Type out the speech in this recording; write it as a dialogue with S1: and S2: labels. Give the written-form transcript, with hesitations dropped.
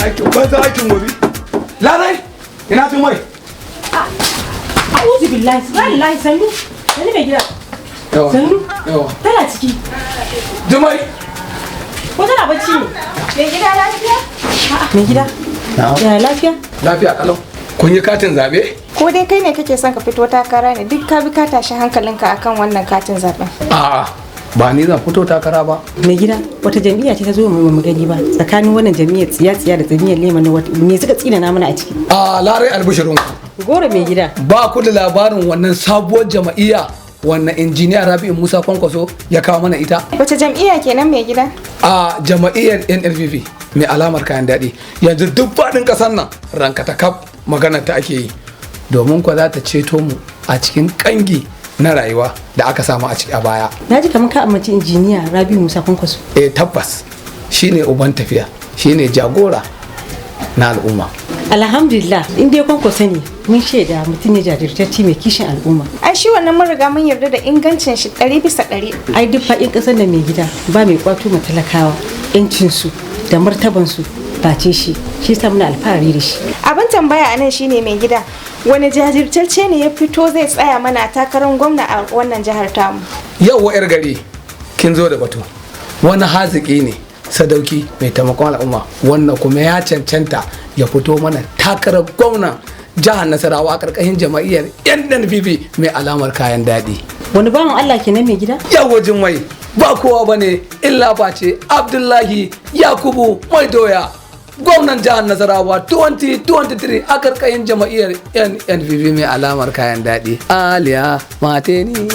S1: aikin banza aikin gobe. Larai, ina tun mai.
S2: A'udhu billahi, subhanallahi, sannu. Sani mai gida. Sannu. Tana ciki.
S1: Jumai.
S2: Ko tana bacci ne? Mai gida lafiya? Mai gida. Ya lafiya?
S1: Lafiya kalau. Kun yi katin zabe?
S3: Ko dai kai ne kake son ka fito takara ne duk ka bi ka tashi hankalinka akan wannan katin zaben.
S1: A'a, ba ni zan fito takara ba.
S2: Mai gida, wata jam'iyya ce ta zo mu gani ba tsakanin wannan jam'iyyar tsiya-tsiya da jam'iyyar lema na wata me suka tsina na mana a ciki.
S1: Larai albishirun.
S2: Goro mai gida.
S1: Ba ku da labarin wannan sabuwar jam'iyya wannan injiniya Rabi'u Musa Kwankwaso ya kawo mana ita.
S3: Wace jam'iyya kenan mai gida?
S1: Jama'iyyar NNPP mai alamar kayan daɗi. Yanzu duk faɗin ƙasar nan ranka ta kaf maganar ta ake yi. Domin kwa za ta ceto mu a cikin ƙangi na rayuwa da aka samu a baya.
S2: Na ji kamar ka amince injiniya Rabi'u Musa Kwankwaso.
S1: Tabbas shine uban tafiya, shine jagora na al'umma.
S2: Alhamdulillah, in dai Kwankwaso ne mun shaida mutum ne jajirtacce mai kishin al'umma.
S3: Ai shi wannan mun riga mun yarda da ingancin shi 100%.
S2: Ai duk faɗin ƙasar da mai gida ba mai kwato ma talakawa 'yancinsu da martabansu face shi yasa muna alfahari da shi.
S3: Abin tambaya anan shine mai gida wani jajirtacce ne ya fito zai tsaya mana takarar gwamna a wannan jihar tamu.
S1: Yauwa 'yar gari kin zo da batu, wani haziki ne sadauki mai taimakon al'umma wannan kuma ya cancanta ya fito mana takarar gwamnan jihar Nasarawa a ƙarƙashin jama'iyyar NNPP mai alamar kayan daɗi.
S2: Wani bawan Allah kenan mai gida?
S1: Yawwa Jummai, ba kowa bane illa face Abdullahi Yakubu Mai Doya, gwamnan jihar Nasarawa 2023 a ƙarƙashin jama'iyyar NNPP mai alamar kayan daɗi. Aliya Mateni.